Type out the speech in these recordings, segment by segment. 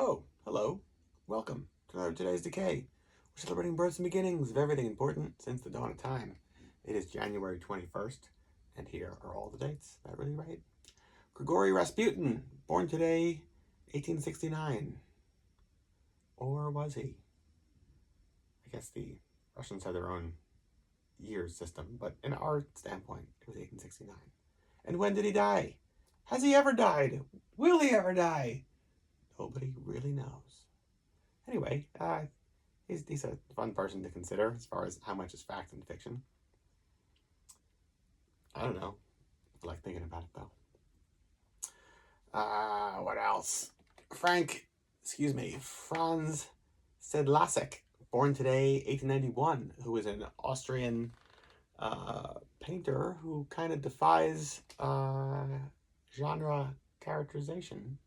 Oh, hello. Welcome to today's Decay. We're celebrating births and beginnings of everything important since the dawn of time. It is January 21st, and here are all the dates. Is that really right? Grigory Rasputin, born today, 1869. Or was he? I guess the Russians had their own years system, but in our standpoint, it was 1869. And when did he die? Has he ever died? Will he ever die? Nobody really knows. Anyway, he's a fun person to consider as far as how much is fact and fiction. I don't know. I like thinking about it though. What else? Franz Sedlacek, born today, 1891, who is an Austrian painter who kind of defies genre characterization,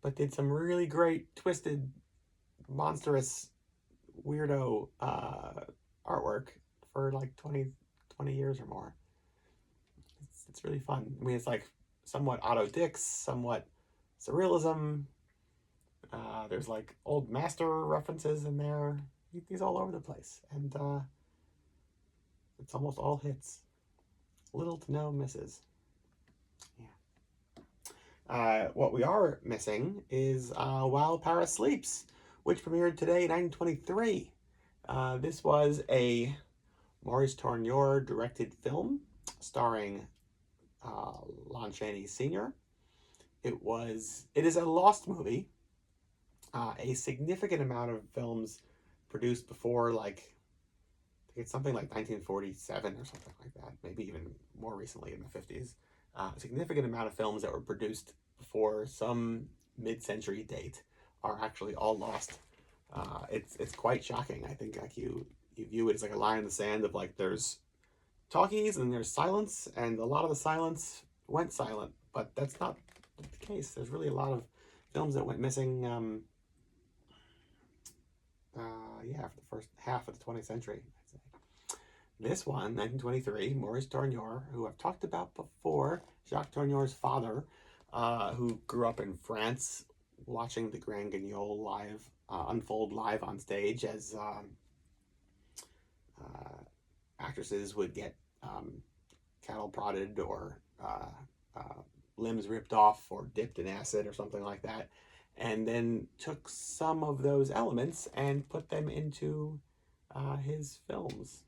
but did some really great, twisted, monstrous, weirdo artwork for like 20 years or more. It's really fun. I mean, it's like somewhat Otto Dix, somewhat surrealism. There's like old master references in there. He's all over the place, and it's almost all hits. Little to no misses. Yeah. What we are missing is While Paris Sleeps, which premiered today in 1923. This was a Maurice Tourneur directed film starring Lon Chaney Sr. It is a lost movie. A significant amount of films produced before, like, I think it's something like 1947 or something like that, maybe even more recently in the 50s. A significant amount of films that were produced before some mid-century date are actually all lost. It's quite shocking. I think like you view it as like a line in the sand of like there's talkies and there's silence, and a lot of the silence went silent, but that's not the case. There's really a lot of films that went missing. For the first half of the 20th century, I'd say. This one, 1923, Maurice Tourneur, who I've talked about before, Jacques Tourneur's father, who grew up in France, watching the Grand Guignol unfold live on stage as actresses would get cattle prodded or limbs ripped off or dipped in acid or something like that, and then took some of those elements and put them into his films.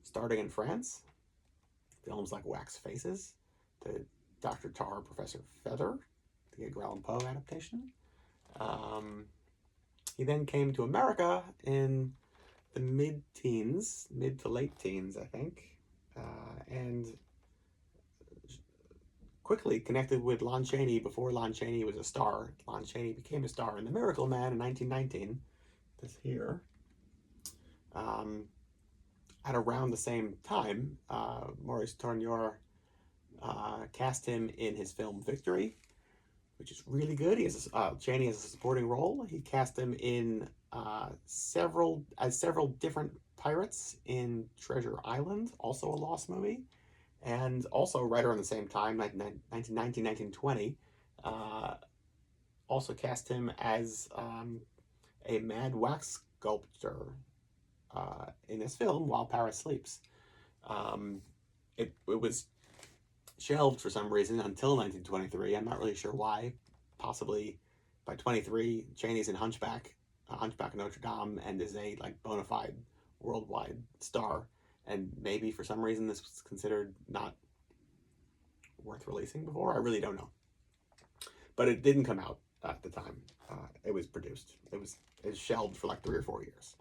Starting in France, films like Wax Faces, the Dr. Tar, Professor Feather, the Edgar Allan Poe adaptation. He then came to America in the mid to late teens, I think, and quickly connected with Lon Chaney before Lon Chaney was a star. Lon Chaney became a star in The Miracle Man in 1919. This here. At around the same time, Maurice Tourneur cast him in his film Victory, which is really good. Chaney has a supporting role. He cast him in several different pirates in Treasure Island, also a lost movie, and also right around the same time, 1919, 1920, also cast him as a mad wax sculptor in this film, While Paris Sleeps. It was shelved for some reason until 1923. I'm not really sure why. Possibly by 23, Chaney's in Hunchback of Notre Dame, and is a like bona fide worldwide star. And maybe for some reason this was considered not worth releasing before. I really don't know. But it didn't come out at the time it was produced. It was shelved for like 3 or 4 years.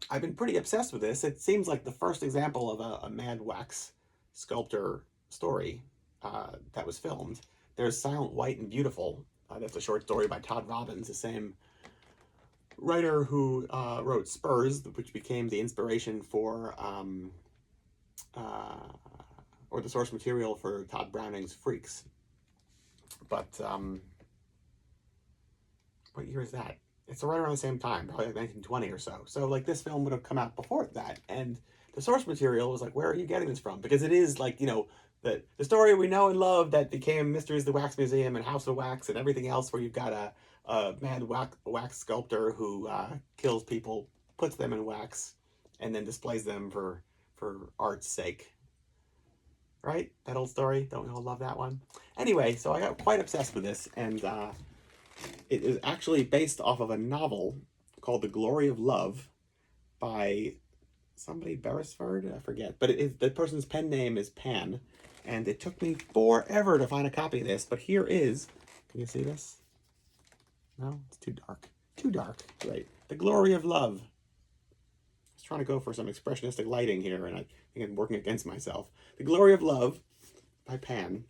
I've been pretty obsessed with this. It seems like the first example of a mad wax sculptor story that was filmed. There's Silent, White, and Beautiful. That's a short story by Todd Robbins, the same writer who wrote Spurs, which became the inspiration for or the source material for Todd Browning's Freaks. But what year is that? It's right around the same time, probably like 1920 or so. So like this film would have come out before that, and the source material was like, where are you getting this from? Because it is like, the story we know and love that became Mysteries of the Wax Museum and House of Wax and everything else, where you've got a mad wax sculptor who kills people, puts them in wax, and then displays them for art's sake. Right? That old story. Don't we all love that one? Anyway, so I got quite obsessed with this, and it is actually based off of a novel called The Glory of Love by somebody, Beresford, I forget, but the person's pen name is Pan, and it took me forever to find a copy of this, but here is, can you see this? No, it's too dark. Too dark. Right. The Glory of Love. I was trying to go for some expressionistic lighting here, and I think I'm working against myself. The Glory of Love by Pan,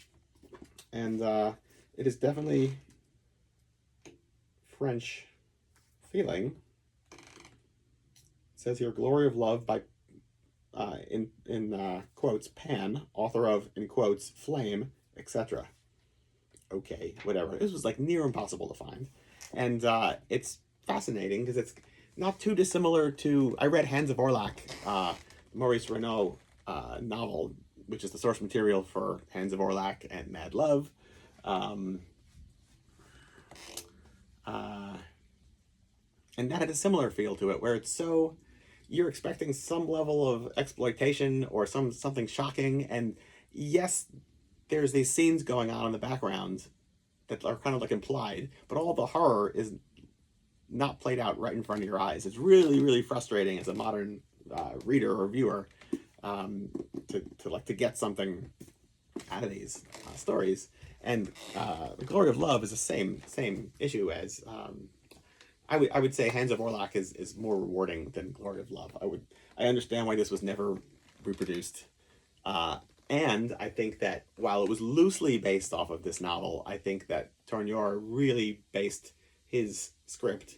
and it is definitely French feeling. It says here, Glory of Love by, in quotes, Pan, author of, in quotes, Flame, etc. Okay, whatever. This was like near impossible to find. And it's fascinating because it's not too dissimilar to, I read Hands of Orlac, Maurice Renaud novel, which is the source material for Hands of Orlac and Mad Love. And that had a similar feel to it, where it's so, you're expecting some level of exploitation or something shocking, and yes, there's these scenes going on in the background that are kind of like implied, but all the horror is not played out right in front of your eyes. It's really, really frustrating as a modern reader or viewer to get something out of these stories. And The Glory of Love is the same issue as I would say Hands of Orlac is more rewarding than Glory of Love. I understand why this was never reproduced. And I think that while it was loosely based off of this novel, I think that Tourneur really based his script,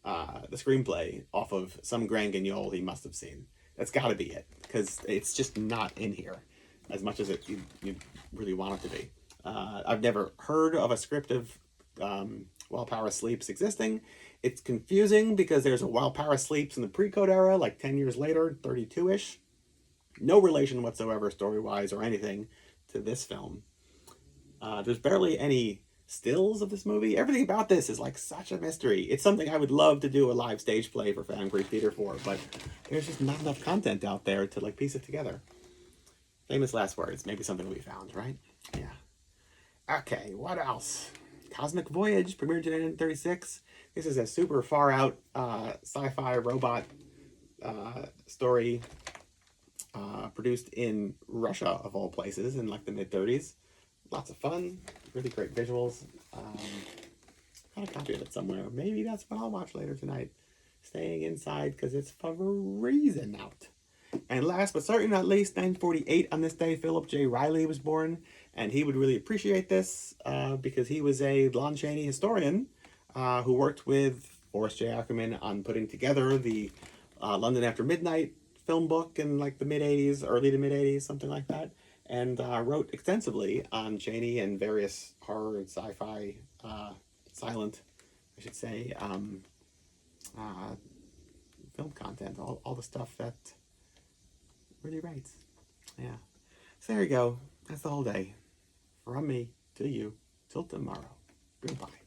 the screenplay, off of some Grand Guignol he must have seen. That's got to be it, because it's just not in here as much as you really want it to be. I've never heard of a script of While Paris Sleeps existing. It's confusing because there's a While Paris Sleeps in the pre-code era, like 10 years later, 32-ish. No relation whatsoever, story-wise or anything, to this film. There's barely any stills of this movie. Everything about this is like such a mystery. It's something I would love to do a live stage play for Fan Creek Theater for, but there's just not enough content out there to like piece it together. Famous last words. Maybe something will be found, right? Yeah. Okay, what else? Cosmic Voyage premiered in 1936. This is a super far out sci-fi robot story produced in Russia, of all places, in like the mid-30s. Lots of fun, really great visuals. Got a copy of it somewhere. Maybe that's what I'll watch later tonight. Staying inside because it's freezing out. And last but certainly not least, 1948, on this day, Philip J. Riley was born. And he would really appreciate this because he was a Lon Chaney historian who worked with Forrest J. Ackerman on putting together the London After Midnight film book in like the mid-80s, early to mid-80s, something like that. And wrote extensively on Chaney and various horror and sci-fi, silent, I should say, film content, all the stuff that really writes. Yeah. So there you go. That's the whole day. From me to you. Till tomorrow. Goodbye.